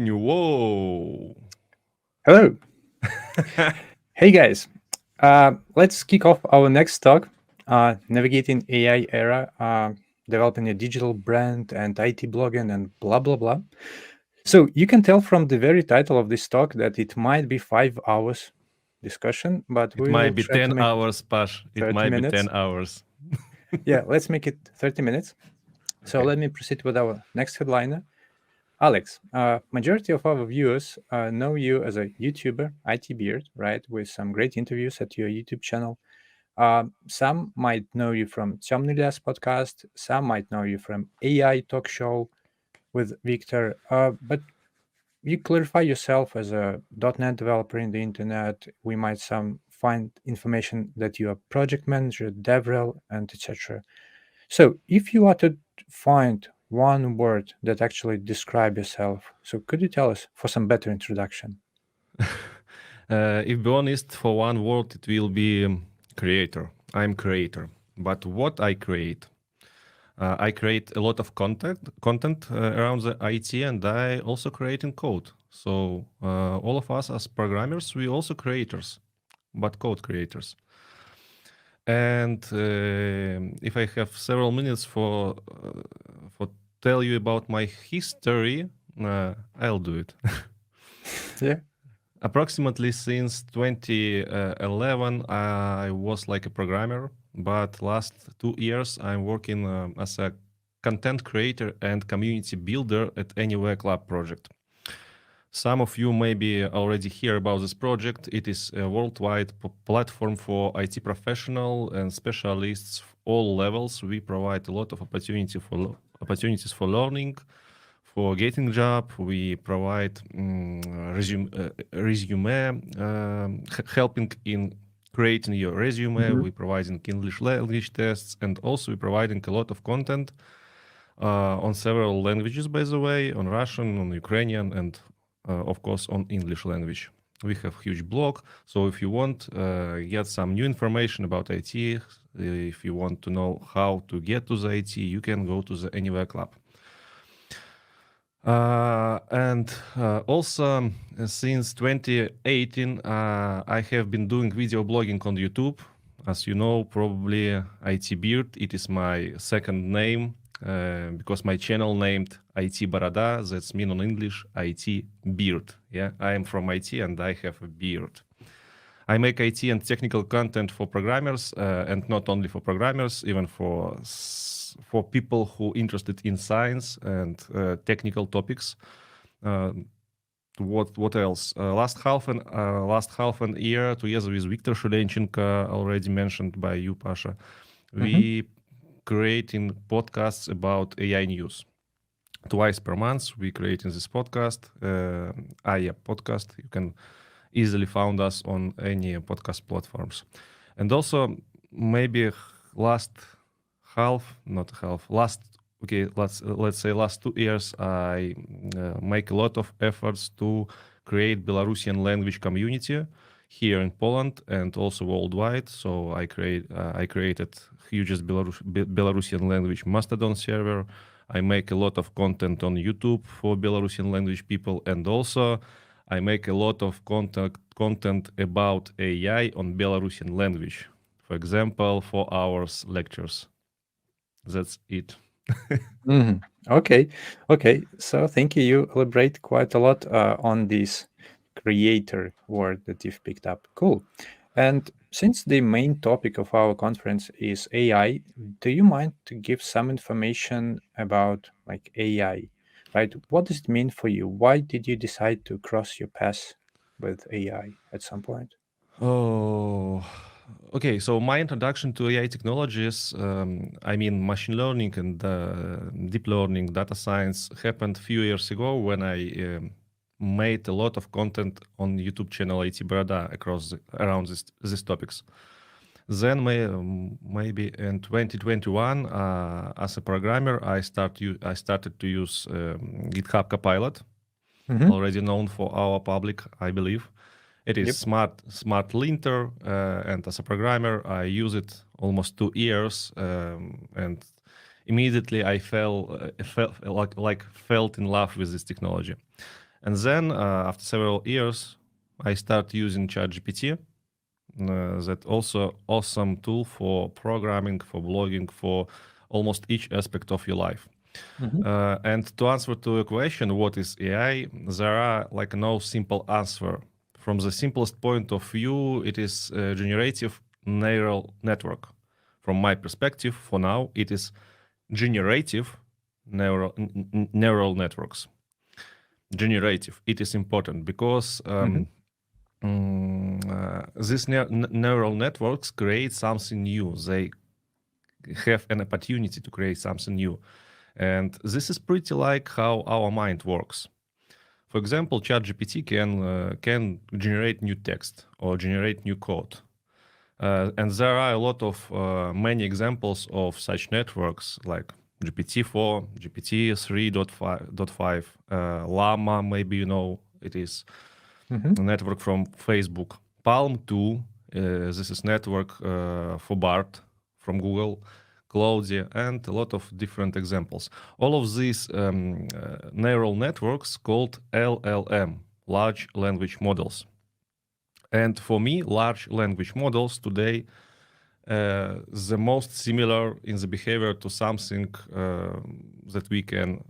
Whoa. Hello. Hey guys. Let's kick off our next talk, navigating AI era, developing a digital brand and IT blogging and blah blah blah. So you can tell from the very title of this talk that it might be 5 hours discussion, but It we will might be try to 10 make it hours, Pash. It 30 might be 10 minutes. hours. Yeah, let's make it 30 minutes. So Okay. let me proceed with our next headliner. Alex, majority of our viewers know you as a YouTuber, IT Beard, right, with some great interviews at your YouTube channel. Some might know you from Темный podcast. Some might know you from AI talk show with Victor. But you clarify yourself as a .NET developer in the internet. We might some find information that you are project manager, DevRel, and etc. So if you are to find one word that actually describe yourself, so could you tell us for some better introduction? If be honest, for one word, it will be creator. I'm creator. But what I create? I create a lot of content around the IT, and I also create in code. So all of us as programmers, we also creators, but code creators. And if I have several minutes for tell you about my history, I'll do it. Yeah. Approximately since 2011, I was like a programmer, but last 2 years I'm working as a content creator and community builder at Anywhere Club project. Some of you maybe already hear about this project. It is a worldwide platform for IT professional and specialists of all levels. We provide a lot of opportunities for learning, for getting job. We provide resume, helping in creating your resume. Mhm. We providing English language tests, and also we providing a lot of content on several languages, by the way, on Russian, on Ukrainian, and of course on English language. We have huge blog, so if you want get some new information about IT, if you want to know how to get to the IT, you can go to the Anywhere Club. And also, since 2018, I have been doing video blogging on YouTube. As you know, probably IT Beard. It is my second name because my channel named IT Boroda. That's mean on English IT Beard. Yeah, I am from IT and I have a beard. I make IT and technical content for programmers, and not only for programmers, even for people who interested in science and technical topics. Uh, what else? Last half an year, together with Victor Shulenchenko, already mentioned by you, Pasha, Mhm. we creating podcasts about AI news. Twice per month, we creating this podcast, AI podcast. You can easily found us on any podcast platforms. And also, maybe last half, not half, last okay, let's say last 2 years, I make a lot of efforts to create Belarusian language community here in Poland and also worldwide. So I created hugest Belarusian language Mastodon server. I make a lot of content on YouTube for Belarusian language people, and also I make a lot of content about AI on Belarusian language. For example, 4 hours lectures. That's it. Mhm. Okay. Okay. So thank you. You elaborate quite a lot on this creator word that you've picked up. Cool. And since the main topic of our conference is AI, do you mind to give some information about like AI, right? What does it mean for you? Why did you decide to cross your path with AI at some point? Oh, okay. So my introduction to AI technologies, I mean machine learning and deep learning, data science, happened a few years ago when I made a lot of content on YouTube channel IT Brada around these topics. Then maybe in 2021, as a programmer, I started to use GitHub Copilot, Mm-hmm. already known for our public, I believe. It is Yep. smart linter, and as a programmer, I use it almost 2 years, and immediately I felt in love with this technology. And then after several years, I start using ChatGPT. That also awesome tool for programming, for blogging, for almost each aspect of your life. And to answer to your question, what is AI? There are like no simple answer. From the simplest point of view, it is a generative neural network. From my perspective, for now, it is generative neural networks. Generative, it is important because these neural networks create something new. They have an opportunity to create something new. And this is pretty like how our mind works. For example, ChatGPT can generate new text or generate new code. And there are a lot of many examples of such networks like GPT-4, GPT 3.5, Llama, maybe you know it is a network from Facebook. Palm 2, this is network for BART from Google. Claudia, and a lot of different examples. All of these neural networks called LLM, large language models. And for me, large language models today, the most similar in the behavior to something that we can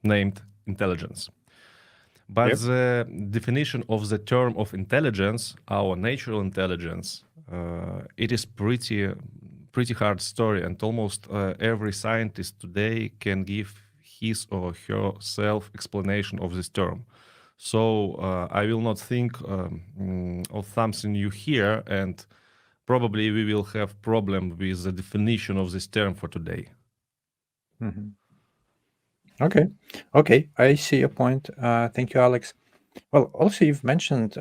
name intelligence. But the definition of the term of intelligence, our natural intelligence, it is pretty hard story, and almost every scientist today can give his or her self explanation of this term. So I will not think of something new here, and probably we will have problem with the definition of this term for today. Okay, I see your point. Thank you, Alex. Well, also you've mentioned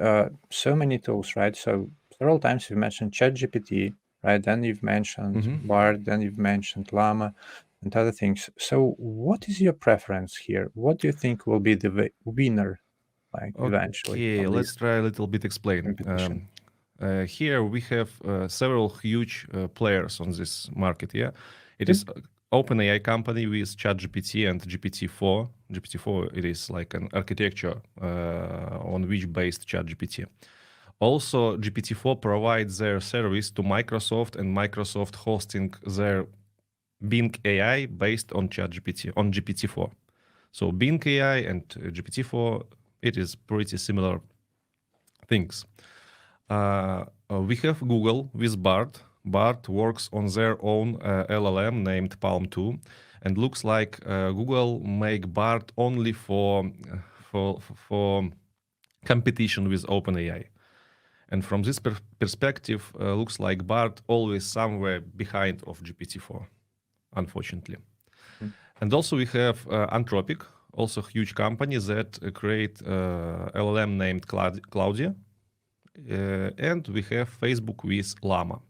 so many tools, right? So several times you've mentioned ChatGPT, right? Then you've mentioned Bard, then you've mentioned Llama, and other things. So what is your preference here? What do you think will be the winner, like eventually? Okay, of let's this try a little bit explain. competition? Here we have several huge players on this market. Yeah, it is OpenAI company with ChatGPT and GPT-4. GPT-4 it is like an architecture on which based ChatGPT. Also, GPT-4 provides their service to Microsoft, and Microsoft hosting their Bing AI based on ChatGPT on GPT-4. So Bing AI and GPT-4 it is pretty similar things. We have Google with BART. BART works on their own LLM named Palm 2, and looks like Google make BART only for competition with OpenAI. And from this perspective, looks like BART always somewhere behind of GPT-4, unfortunately. And also we have Anthropic, also a huge company that create LLM named Claudia. And we have Facebook with Llama.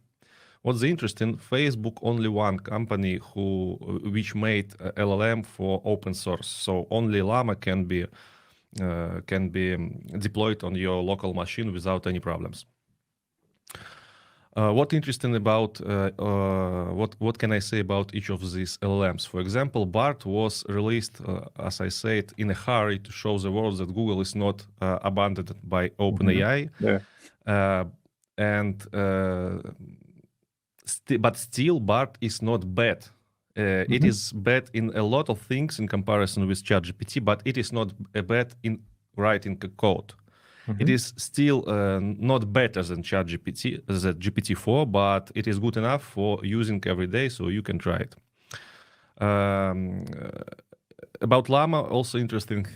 What's interesting, Facebook only one company which made LLM for open source. So only Llama can be deployed on your local machine without any problems. What interesting about what can I say about each of these LLMs? For example, BART was released, as I said, in a hurry to show the world that Google is not abandoned by OpenAI. But still, BART is not bad. It is bad in a lot of things in comparison with ChatGPT, but it is not bad in writing code. It is still not better than ChatGPT, the GPT-4, but it is good enough for using every day, so you can try it. About Llama, also interesting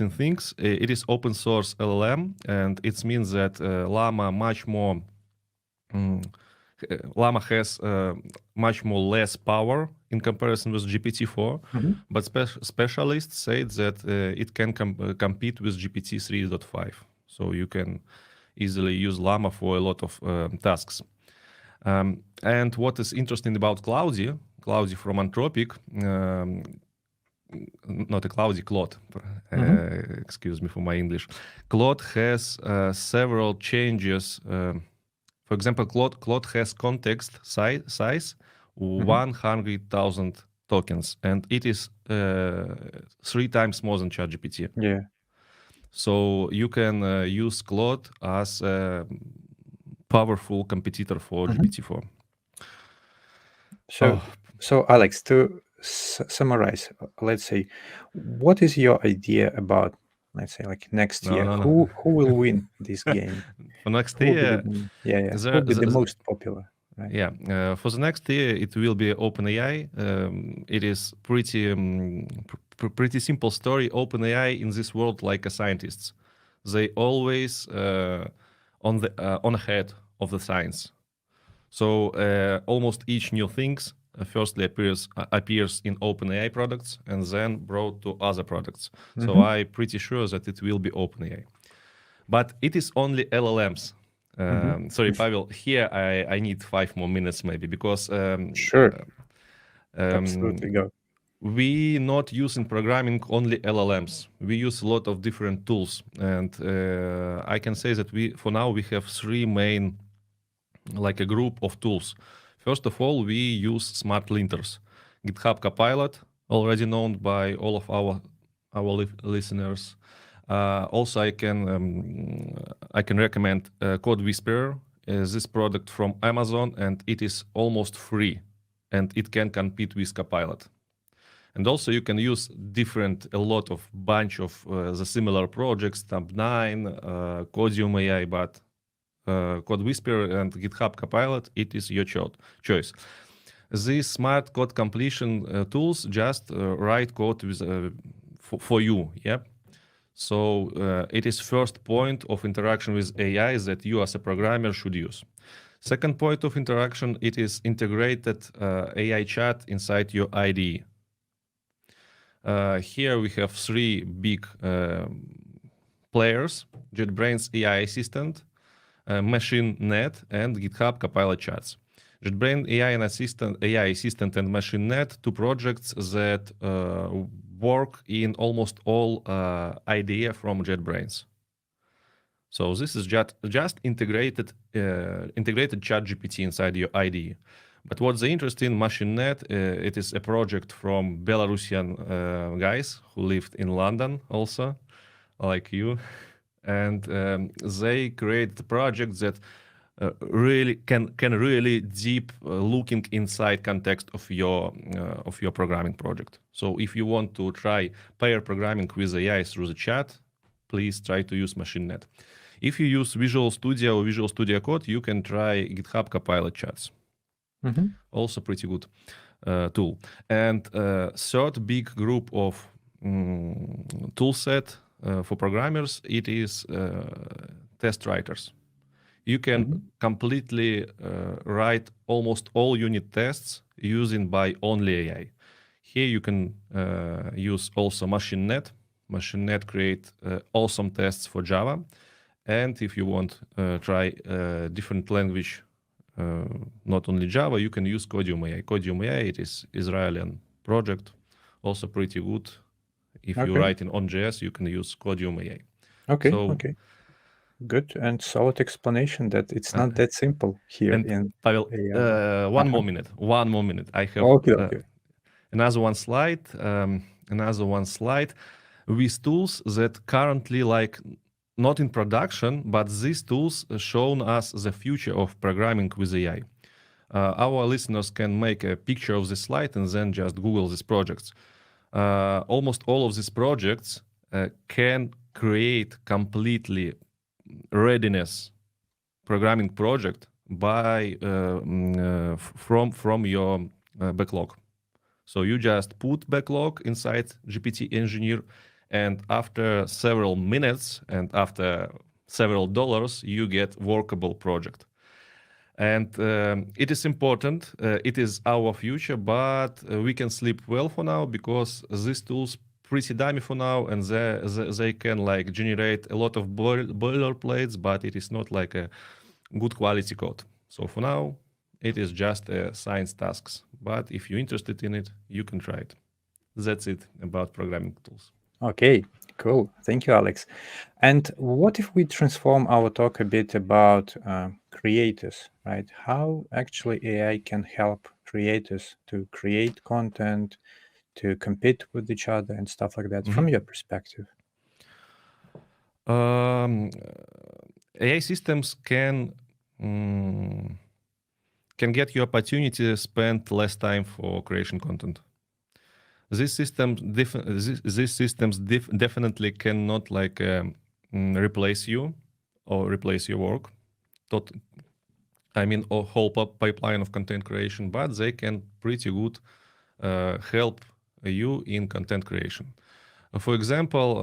things. It is open source LLM, and it means that Llama has much more less power in comparison with GPT-4, but specialists say that it can compete with GPT 3.5. So you can easily use Llama for a lot of tasks. And what is interesting about Claudia from Anthropic, not a Claude, excuse me for my English. Claude has several changes. For example, Claude has context size 100,000 tokens, and it is 3 times more than ChatGPT. Yeah. So you can use Claude as a powerful competitor for Mhm. GPT-4. So, so Alex, to summarize, let's say, what is your idea about, let's say, like next No, year? no, no. Who will win this game? For next Who will be year, yeah. Who will be the most popular, right? yeah, for the next year, it will be OpenAI. It is pretty simple story. OpenAI in this world, like a scientists, they always on ahead of the science. So almost each new things firstly appears in OpenAI products and then brought to other products. So I'm pretty sure that it will be OpenAI. But it is only LLMs. Sorry, Pavel. Here I need 5 more minutes maybe because Sure. Absolutely, go. we not use in programming only LLMs. We use a lot of different tools, and I can say that for now we have 3 main, like a group of tools. First of all, we use smart linters. GitHub Copilot, already known by all of our listeners. Also, I can recommend Code Whisperer. This product from Amazon, and it is almost free, and it can compete with Copilot. And also you can use a lot of bunch of the similar projects, Tab9, Codium AI, but Code Whisperer and GitHub Copilot, it is your choice. These smart code completion tools just write code for you, yeah? So it is first point of interaction with AI that you as a programmer should use. Second point of interaction, it is integrated AI chat inside your IDE. Here we have 3 big players: JetBrains AI Assistant, MachineNet, and GitHub Copilot Chats. JetBrains AI Assistant and MachineNet, 2 projects that work in almost all IDE from JetBrains. So this is just integrated ChatGPT inside your IDE. But what's the interesting MachineNet? It is a project from Belarusian guys who lived in London also, like you, and they create the project that really can really deep looking inside context of your programming project. So if you want to try pair programming with AI through the chat, please try to use MachineNet. If you use Visual Studio or Visual Studio Code, you can try GitHub Copilot Chats. Also pretty good tool. And third big group of tool set for programmers, it is test writers. You can completely write almost all unit tests using by only AI. Here you can use also MachineNet. MachineNet create awesome tests for Java. And if you want try different language, not only Java, you can use Codium AI. Codium AI, it is Israeli project, also pretty good. If you write in on.js, you can use Codium AI. Okay. Good and solid explanation that it's not that simple here in Pavel, AI. one more minute. I have Okay. another one slide. With tools that currently like not in production, but these tools shown us the future of programming with AI. Our listeners can make a picture of this slide and then just Google these projects. Almost all of these projects can create completely readiness programming project by from your backlog. So you just put backlog inside GPT Engineer, and after several minutes and after several dollars, you get workable project. And it is important. It is our future, but we can sleep well for now because these tools pretty dummy for now, and they can like generate a lot of boilerplates, but it is not like a good quality code. So for now, it is just science tasks. But if you're interested in it, you can try it. That's it about programming tools. Okay, cool. Thank you, Alex. And what if we transform our talk a bit about creators, right? How actually AI can help creators to create content, to compete with each other and stuff like that, from your perspective? Um, AI systems mm, can get you opportunity to spend less time for creation content. These systems definitely cannot like replace you or replace your work. Tot- I mean, a whole pipeline of content creation, but they can pretty good help you in content creation. For example,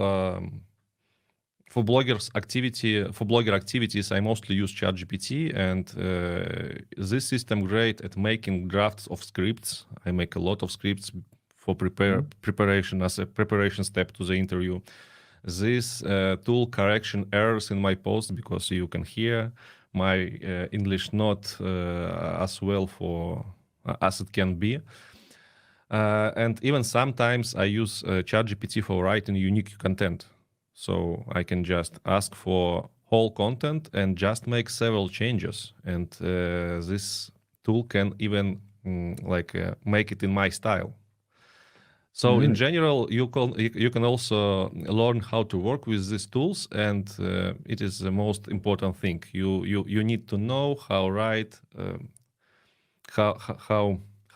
for blogger activities, I mostly use ChatGPT, and this system great at making drafts of scripts. I make a lot of scripts for preparation as a preparation step to the interview. This tool correction errors in my post because you can hear my English not as well for as it can be. And even sometimes I use ChatGPT for writing unique content. So I can just ask for whole content and just make several changes. And this tool can even make it in my style. So in general, you can also learn how to work with these tools, and it is the most important thing. You need to know how write how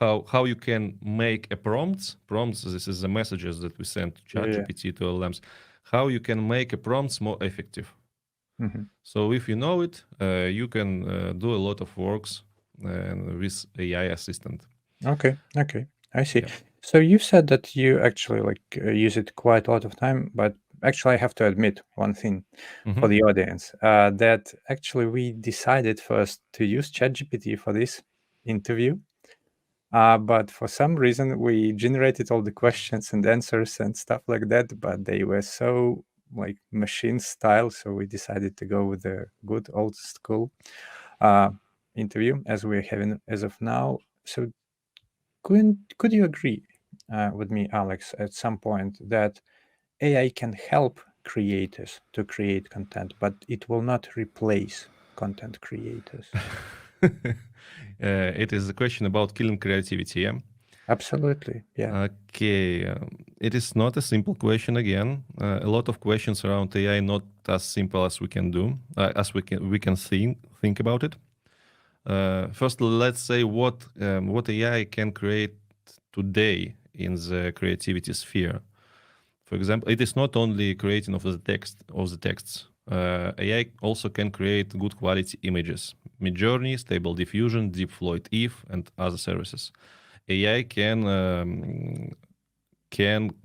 how how you can make a prompts. This is the messages that we send to ChatGPT to LLMs. How you can make a prompts more effective. So if you know it, you can do a lot of works with AI assistant. Okay, I see. Yeah. So you said that you actually use it quite a lot of time, but actually I have to admit one thing for the audience, that actually we decided first to use ChatGPT for this interview, but for some reason we generated all the questions and answers and stuff like that, but they were so like machine style, so we decided to go with the good old school interview as we're having as of now. So could you agree with me, Alex, at some point that AI can help creators to create content, but it will not replace content creators? It is a question about killing creativity, yeah? Absolutely, yeah. Okay, it is not a simple question again. A lot of questions around AI not as simple as we can do, as we can think about it. First, let's say what AI can create today in the creativity sphere. For example, it is not only creating of the texts. AI also can create good quality images, Midjourney, Stable Diffusion, Deep Floyd Eve, and other services. AI can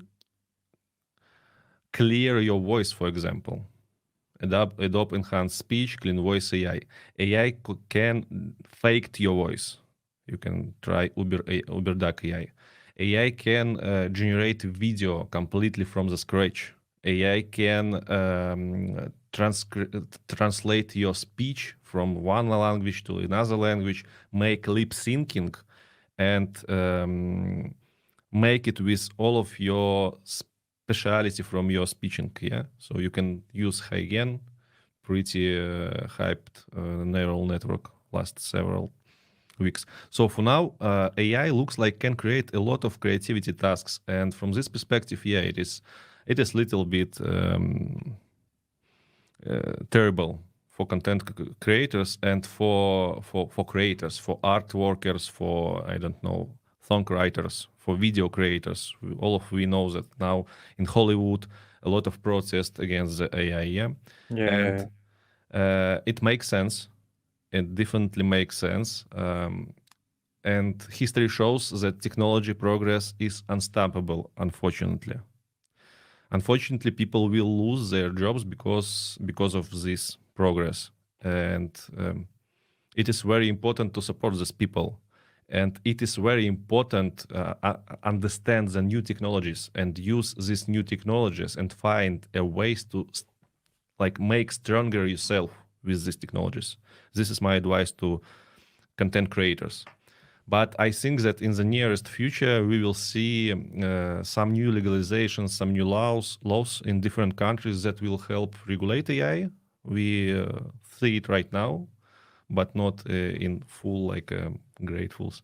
clear your voice, for example. Adobe Enhanced Speech, Clean Voice AI. AI can fake your voice. You can try UberDuck AI. AI can generate video completely from the scratch. AI can translate your speech from one language to another language, make lip syncing, and make it with all of your speciality from your speaking. Yeah, so you can use again pretty hyped neural network last several weeks. So for now, AI looks like can create a lot of creativity tasks, and from this perspective, yeah, it is little bit terrible for content creators and for creators, for art workers, for I don't know, song writers, for video creators. All of we know that now in Hollywood a lot of protest against the AI, yeah, and it makes sense. It definitely makes sense. And history shows that technology progress is unstoppable, unfortunately. Unfortunately, people will lose their jobs because of this progress, and it is very important to support these people. And it is very important understand the new technologies and use these new technologies and find a ways to like make stronger yourself with these technologies. This is my advice to content creators. But I think that in the nearest future, we will see some new legalizations, some new laws in different countries that will help regulate AI. We see it right now, but not in full, like gratefuls.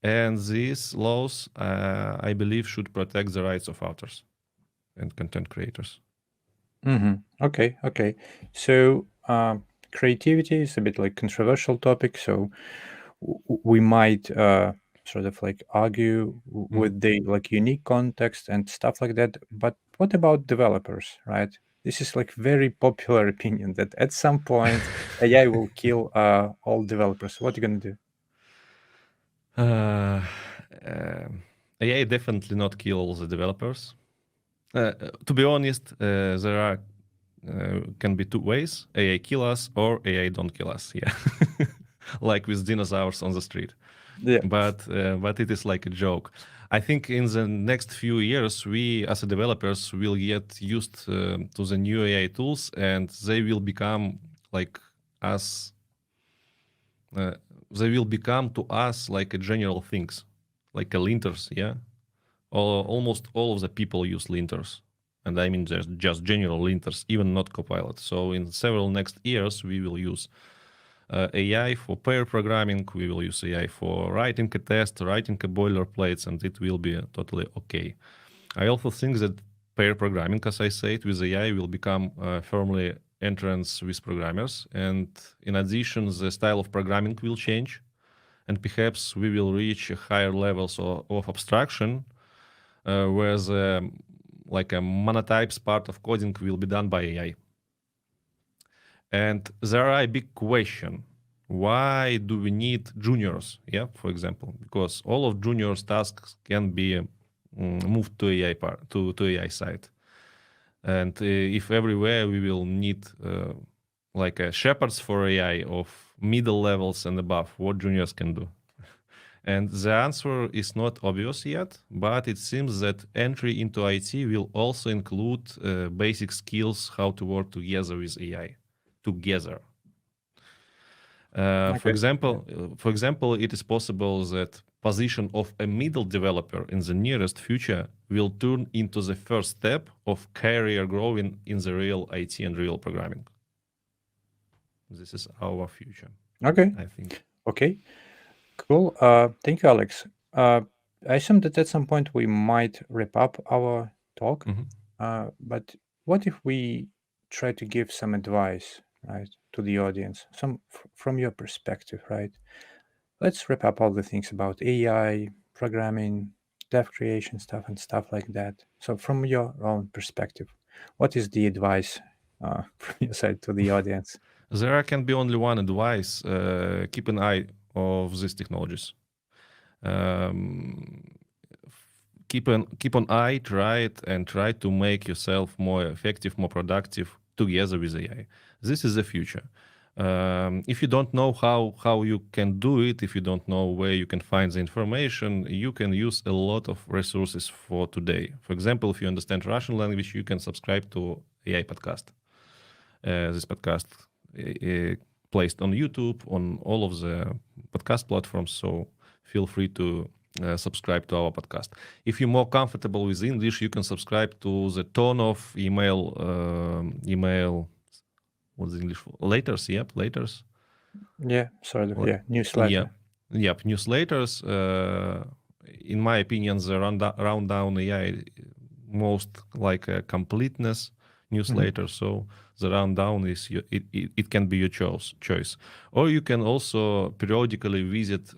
And these laws, I believe, should protect the rights of authors and content creators. Okay. So creativity is a bit like controversial topic. So we might sort of like argue with the like unique context and stuff like that. But what about developers, right? This is like very popular opinion that at some point AI will kill all developers. What are you gonna do? Uh, AI definitely not kill all the developers. To be honest, there are can be two ways: AI kill us or AI don't kill us. Yeah, like with dinosaurs on the street. Yeah. But it is like a joke. I think in the next few years, we as a developers will get used to the new AI tools, and they will become like us. Uh, they will become to us like a general things, like a linters. Yeah, almost all of the people use linters, and I mean just general linters, even not Copilot. So in several next years, we will use AI for pair programming. We will use AI for writing a test, writing a boilerplates, and it will be totally okay. I also think that pair programming, as I said, with AI will become firmly entrance with programmers. And in addition, the style of programming will change, and perhaps we will reach higher levels of abstraction, where the like a monotypes part of coding will be done by AI. And there are a big question: why do we need juniors? Yeah, for example, because all of juniors' tasks can be moved to AI to AI side. And if everywhere we will need like shepherds for AI of middle levels and above, what juniors can do? And the answer is not obvious yet, but it seems that entry into IT will also include basic skills how to work together with AI. Together. Okay. For example, it is possible that position of a middle developer in the nearest future will turn into the first step of career growing in the real IT and real programming. This is our future. Okay. I think. Okay. Cool. Thank you, Alex. I assume that at some point we might wrap up our talk. But what if we try to give some advice, right, to the audience, some from your perspective, right? Let's wrap up all the things about AI, programming, dev creation stuff, and stuff like that. So, from your own perspective, what is the advice from your side to the audience? There can be only one advice: keep an eye of these technologies. Um, keep an eye, try to make yourself more effective, more productive together with AI. This is the future. If you don't know how you can do it, if you don't know where you can find the information, you can use a lot of resources for today. For example, if you understand Russian language, you can subscribe to AI podcast. This podcast placed on YouTube, on all of the podcast platforms. So feel free to subscribe to our podcast. If you're more comfortable with English, you can subscribe to the tone of email. What's the English for? Laters, yep, laters. Yeah, sort of. Yeah, Yeah, newsletter. yep, newsletters. In my opinion, the rundown AI most like a completeness newsletter. So the rundown is it can be your choice, or you can also periodically visit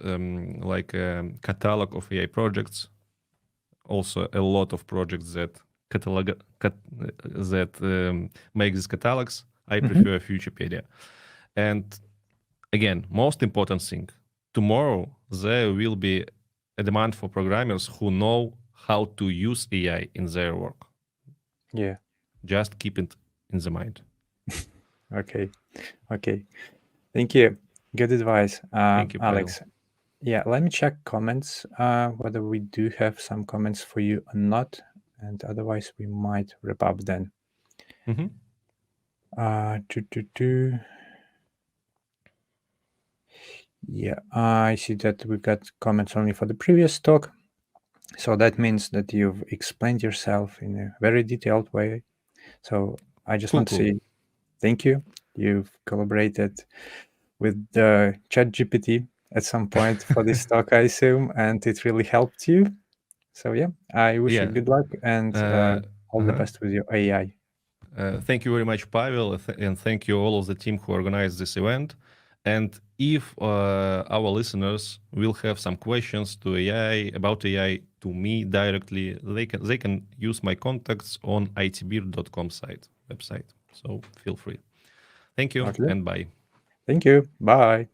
like a catalog of AI projects. Also, a lot of projects that make these catalogs. I prefer Futurepedia. And again, most important thing: tomorrow there will be a demand for programmers who know how to use AI in their work. Yeah. Just keep it in the mind. Okay. Thank you. Good advice, Thank you, Pavel. Alex. Yeah, let me check comments whether we do have some comments for you or not, and otherwise we might wrap up then. Yeah, I see that we got comments only for the previous talk. So that means that you've explained yourself in a very detailed way. So I just want to say thank you. You've collaborated with the ChatGPT at some point for this talk, I assume, and it really helped you. So yeah, I wish you good luck and all the best with your AI. Thank you very much, Pavel, and thank you all of the team who organized this event. And if our listeners will have some questions to AI about AI to me directly, they can use my contacts on itbeard.com website. So feel free. Thank you Okay. and bye. Thank you. Bye.